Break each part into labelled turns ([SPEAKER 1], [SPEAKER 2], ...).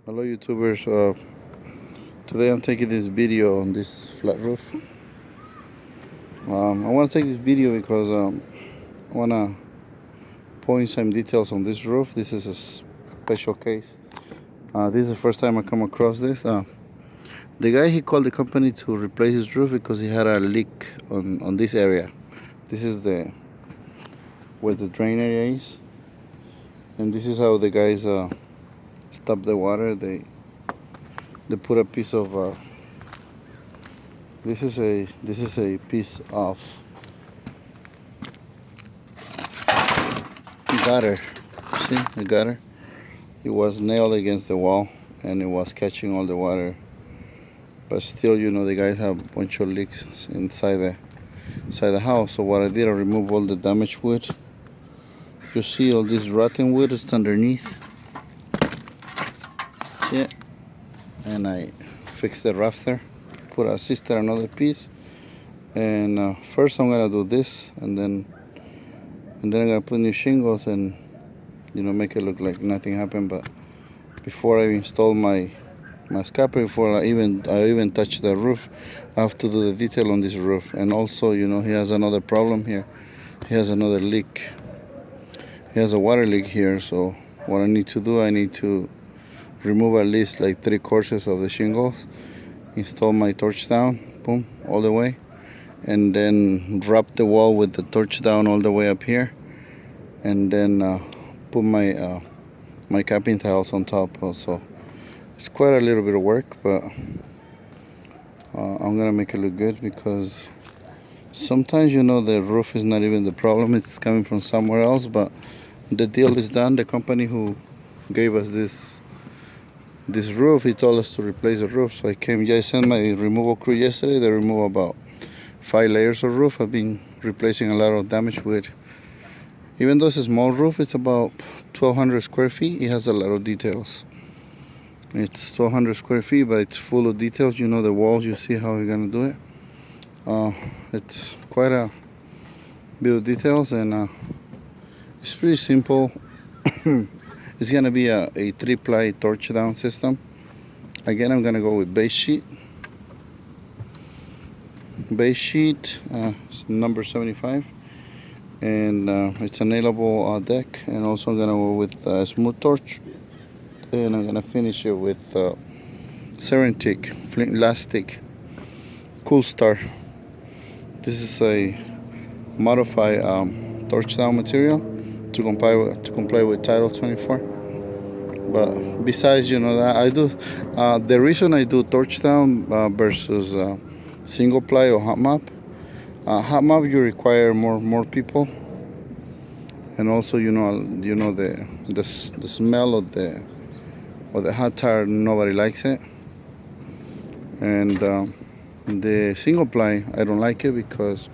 [SPEAKER 1] Hello YouTubers, today I'm taking this video on this flat roof. I want to take this video because I want to point some details on this roof. This is a special case. This is the first time I come across this. The guy, he called the company to replace his roof because he had a leak on this area. This is where the drain area is, and this is how the guys stop the water. They put a piece of this is a piece of gutter. See the gutter? It was nailed against the wall and it was catching all the water. But still, the guys have a bunch of leaks inside the house. So what I did, I removed all the damaged wood. You see all this rotten wood is underneath. Yeah. And I fixed the rafter, put another piece. And first I'm gonna do this, and then I'm gonna put new shingles and make it look like nothing happened. But before I install my scalper, before I even touch the roof, I have to do the detail on this roof. And also, he has another problem here. He has another leak. He has a water leak here. So what I need to do, I need to remove at least like 3 courses of the shingles, install my torch down, boom, all the way, and then wrap the wall with the torch down all the way up here, and then put my my capping tiles on top also. It's quite a little bit of work, but I'm gonna make it look good, because sometimes the roof is not even the problem, it's coming from somewhere else. But the deal is done. The company who gave us this roof, he told us to replace the roof. So I sent my removal crew yesterday. They removed about 5 layers of roof. I've been replacing a lot of damaged wood. Even though it's a small roof, it's about 1,200 square feet. It has a lot of details. It's 1,200 square feet, but it's full of details. The walls, you see how we're gonna do it. It's quite a bit of details, and it's pretty simple. It's gonna be a 3-ply torch down system. Again, I'm gonna go with base sheet. Base sheet, it's number 75, and it's a nailable deck. And also I'm gonna go with smooth torch, and I'm gonna finish it with Serentic flint elastic Cool Star. This is a modified torch down material to comply with Title 24. But besides, that I do, the reason I do torch down versus single ply or hot mop. Hot mop, you require more people, and also the smell of the hot tire. Nobody likes it. And the single ply, I don't like it, because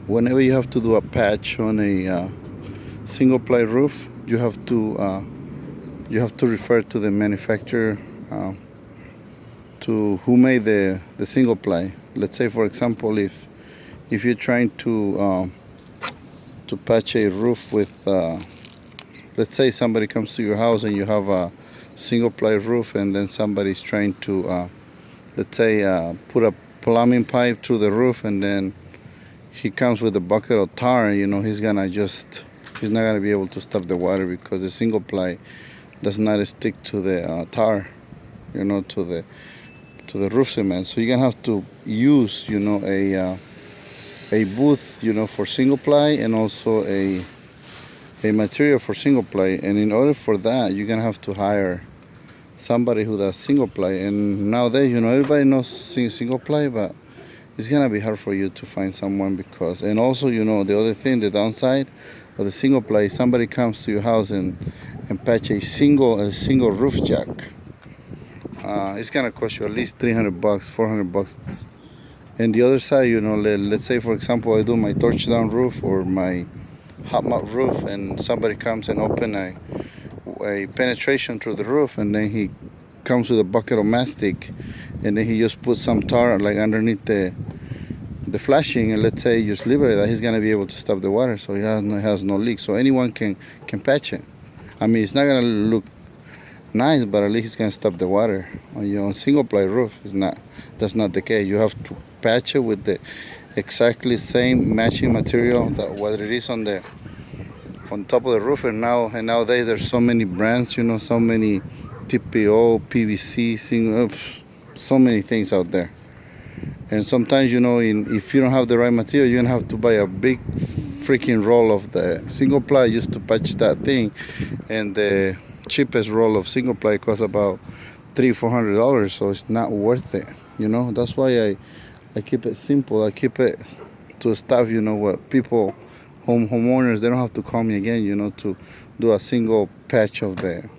[SPEAKER 1] whenever you have to do a patch on a single ply roof, you have to refer to the manufacturer, to who made the single ply. Let's say, for example, if you're trying to patch a roof with, let's say somebody comes to your house and you have a single ply roof, and then somebody's trying to let's say put a plumbing pipe through the roof, and then he comes with a bucket of tar. He's not gonna be able to stop the water, because the single ply does not stick to the tar, to the roof cement. So you're gonna have to use a booth for single ply, and also a material for single ply. And in order for that, you're gonna have to hire somebody who does single ply. And nowadays, everybody knows single ply, but it's gonna be hard for you to find someone, because, and also, the other thing, the downside of the single ply, somebody comes to your house and patch a single roof jack. It's gonna cost you at least $300, $400. And the other side, let's say, for example, I do my torch down roof or my hot mop roof, and somebody comes and open a penetration through the roof, and then he comes with a bucket of mastic, and then he just puts some tar like underneath the flashing, and let's say you just leave it that, he's gonna be able to stop the water, so he has no leak. So anyone can patch it. I mean, it's not gonna look nice, but at least it's gonna stop the water. On your single ply roof, is not. That's not the case. You have to patch it with the exactly same matching material that what it is on top of the roof. And nowadays there's so many brands, so many TPO, PVC, so many things out there. And sometimes, if you don't have the right material, you're gonna have to buy a big freaking roll of the single ply just to patch that thing. And the cheapest roll of single ply costs about $300-400, so it's not worth it. That's why I keep it simple. I keep it to staff. What people, homeowners, they don't have to call me again. To do a single patch of the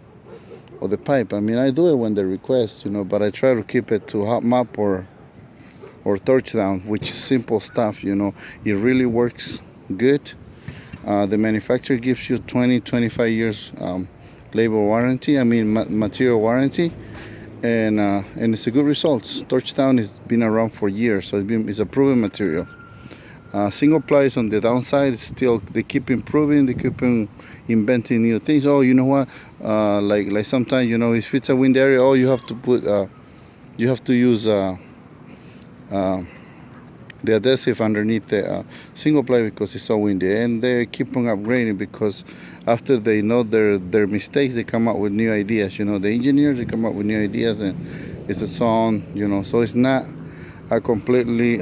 [SPEAKER 1] pipe. I mean, I do it when they request. But I try to keep it to hot mop or torch down, which is simple stuff. It really works good. The manufacturer gives you 20-25 years labor warranty. I mean, material warranty. And it's a good results. Torch down has been around for years, so it's a proven material. Single ply is on the downside. Still, they keep improving. They keep inventing new things. Oh, you know what? Like sometimes, if it's a wind area, oh, you have to use the adhesive underneath the single ply because it's so windy. And they keep on upgrading because after they know their mistakes, they come up with new ideas. The engineers, they come up with new ideas, and it's a song. So it's not a completely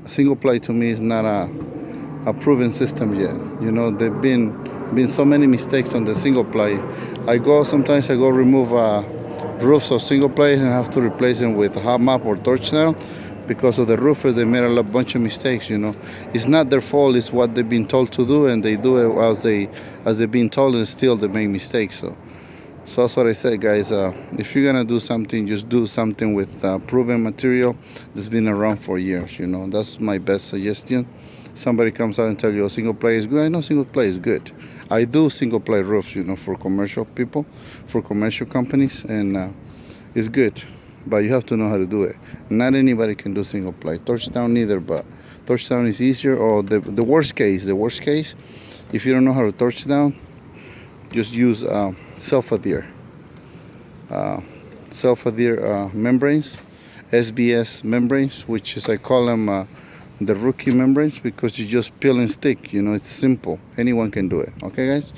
[SPEAKER 1] single ply. To me, is not a proven system yet. There've been so many mistakes on the single ply. Sometimes I go remove roofs of single ply and have to replace them with hot mop or torch down because of the roofers. They made a bunch of mistakes. It's not their fault. It's what they've been told to do, and they do it as they've been told, and still they make mistakes. So that's what I said, guys. If you're gonna do something, just do something with proven material that's been around for years. That's my best suggestion. Somebody comes out and tells you, single ply is good. I know single ply is good. I do single ply roofs, for commercial people, for commercial companies, and it's good. But you have to know how to do it. Not anybody can do single ply. Torch down neither, but torch down is easier. Or the worst case, if you don't know how to torch down, just use self-adhere. Self-adhere membranes, SBS membranes, which is, I call them the rookie membranes, because you just peel and stick. It's simple. Anyone can do it. Okay, guys.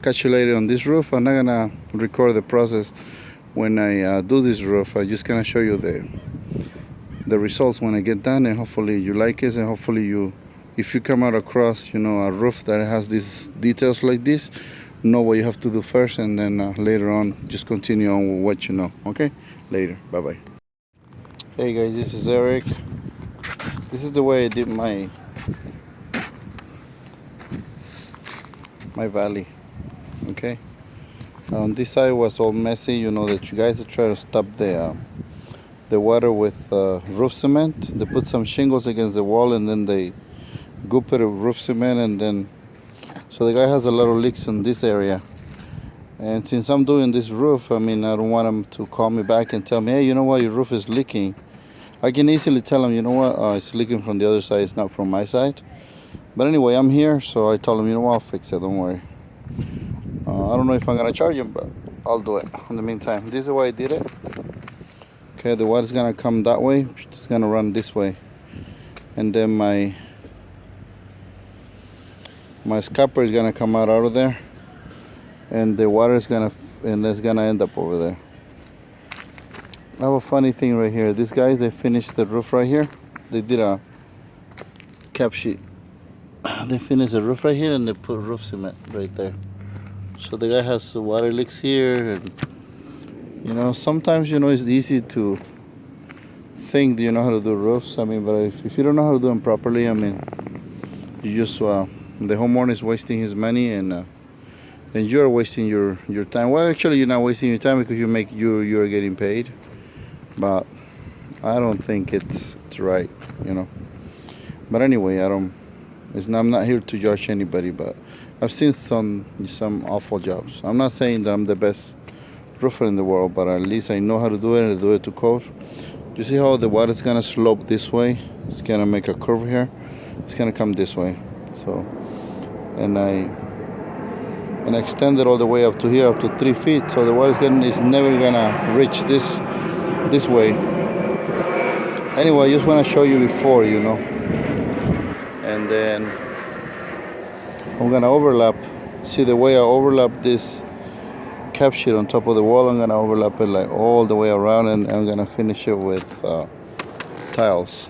[SPEAKER 1] Catch you later on this roof. I'm not gonna record the process when I do this roof. I'm just gonna show you the results when I get done, and hopefully you like it, and hopefully if you come out across a roof that has these details like this, know what you have to do first, and then later on just continue on with what you know. Okay, later. Bye bye. Hey guys, this is Eric. This is the way I did my valley. Okay, on this side was all messy. That you guys try to stop the water with roof cement. They put some shingles against the wall, and then they goop it with roof cement, and then so the guy has a lot of leaks in this area. And since I'm doing this roof, I mean, I don't want him to call me back and tell me, hey, you know what, your roof is leaking. I can easily tell him, you know what, it's leaking from the other side, it's not from my side. But anyway, I'm here, so I told him, you know what, I'll fix it, don't worry. I don't know if I'm gonna charge him, but I'll do it in the meantime. This is the way I did it. Okay, the water's gonna come that way, it's gonna run this way. And then my scupper is gonna come out of there, and the water is it's gonna end up over there. I have a funny thing right here. These guys, they finished the roof right here. They did a cap sheet. They finished the roof right here, and they put roof cement right there. So the guy has water leaks here, and sometimes it's easy to think that you know how to do roofs. I mean, but if you don't know how to do them properly, I mean, you just the homeowner is wasting his money, and you're wasting your time. Well, actually, you're not wasting your time because you're getting paid. But I don't think it's right, But anyway, I'm not here to judge anybody, but I've seen some awful jobs. I'm not saying that I'm the best roofer in the world, but at least I know how to do it, and I do it to code. You see how the water's gonna slope this way? It's gonna make a curve here. It's gonna come this way. So, and and extend it all the way up to here, up to 3 feet. So the water is never gonna reach this way. Anyway, I just want to show you before, and then I'm gonna overlap. See the way I overlap this cap sheet on top of the wall? I'm gonna overlap it like all the way around, and I'm gonna finish it with tiles.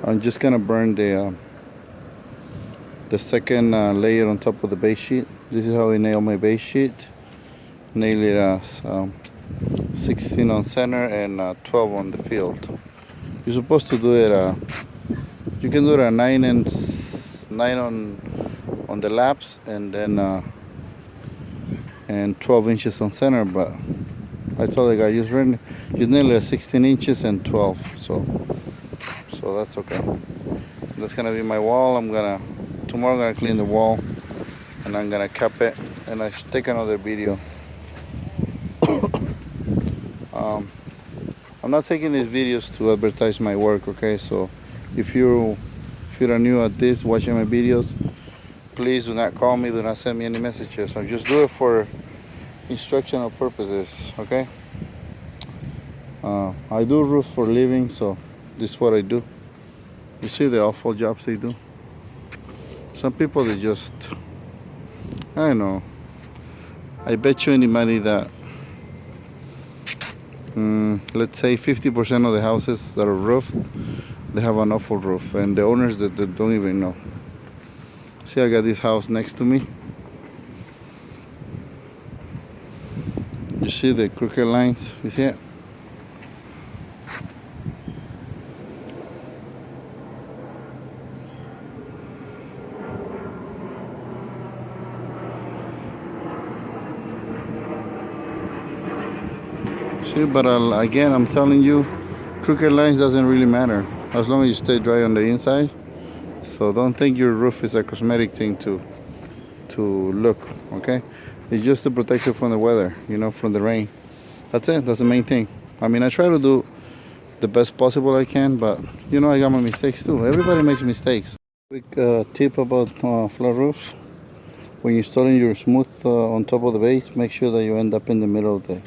[SPEAKER 1] I'm just gonna burn the second layer on top of the base sheet. This is how I nail my base sheet. Nail it as 16 on center and 12 on the field. You're supposed to do it. You can do it at 9 on the laps, and then and 12 inches on center. But I told the guy just nail it at 16 inches and 12. So that's okay. That's gonna be my wall. Tomorrow I'm gonna clean the wall, and I'm gonna cap it, and I should take another video. I'm not taking these videos to advertise my work, okay? So if you're new at this, watching my videos, please do not call me, do not send me any messages. I just do it for instructional purposes, okay? I do roofs for a living, so this is what I do. You see the awful jobs they do. Some people, they just, I don't know. I bet you any money that let's say 50% of the houses that are roofed, they have an awful roof, and the owners that don't even know. See, I got this house next to me. You see the crooked lines? You see it? See, but again, I'm telling you, crooked lines doesn't really matter as long as you stay dry on the inside. So don't think your roof is a cosmetic thing to look, okay? It's just to protect you from the weather, from the rain. That's it. That's the main thing. I mean, I try to do the best possible I can, but I got my mistakes too. Everybody makes mistakes. Quick tip about flat roofs: when you're installing your smooth on top of the base, make sure that you end up in the middle of the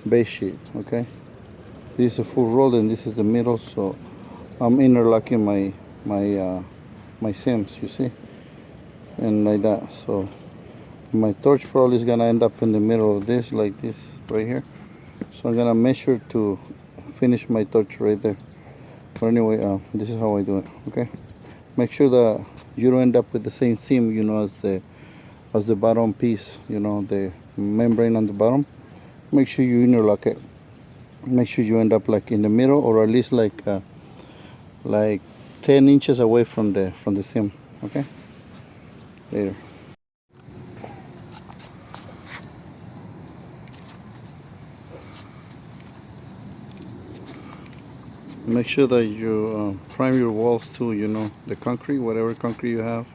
[SPEAKER 1] base sheet, okay? This is a full roll, and this is the middle, so I'm interlocking my seams, you see, and like that. So my torch probably is gonna end up in the middle of this, like this right here. So I'm gonna measure to finish my torch right there. But anyway, this is how I do it, okay? Make sure that you don't end up with the same seam, as the bottom piece, the membrane on the bottom. Make sure you interlock it. Make sure you end up like in the middle, or at least like 10 inches away from the seam, okay? Later. Make sure that you prime your walls too, the concrete, whatever concrete you have.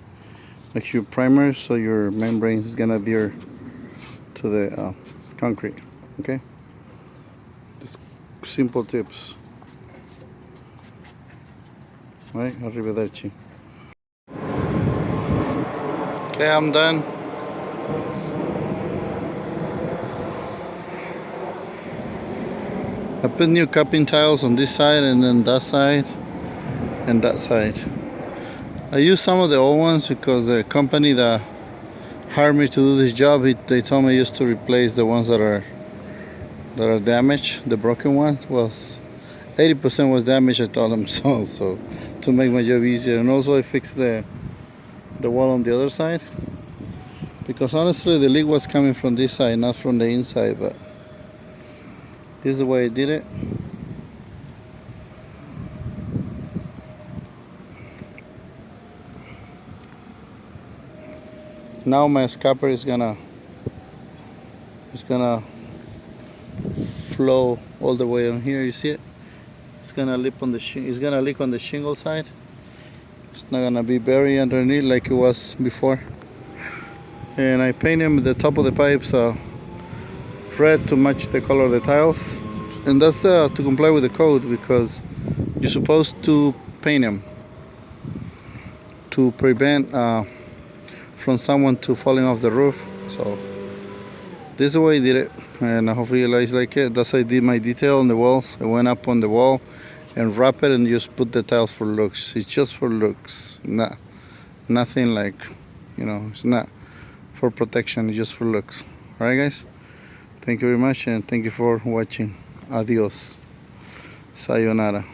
[SPEAKER 1] Make sure you primer so your membrane is gonna adhere to the concrete, okay? Just simple tips. Right, arrivederci. Okay, I'm done. I put new cupping tiles on this side, and then that side, and that side. I use some of the old ones because the company that hired me to do this job, they told me just to replace the ones that are damaged, the broken ones. Well, 80% was damaged, I told them so to make my job easier. And also I fixed the wall on the other side, because honestly the leak was coming from this side, not from the inside, but this is the way I did it. Now my scupper is gonna flow all the way on here. You see it? It's gonna leak on the shingle side. It's not gonna be buried underneath like it was before. And I painted the top of the pipes red to match the color of the tiles. and that's to comply with the code, because you're supposed to paint them to prevent from someone to falling off the roof. So this is the way I did it, and I hope you guys like it. That's how I did my detail on the walls. I went up on the wall and wrap it and just put the tiles for looks. It's just for looks, nothing like, you know, it's not for protection, it's just for looks. All right, guys, thank you very much, and thank you for watching. Adios, sayonara.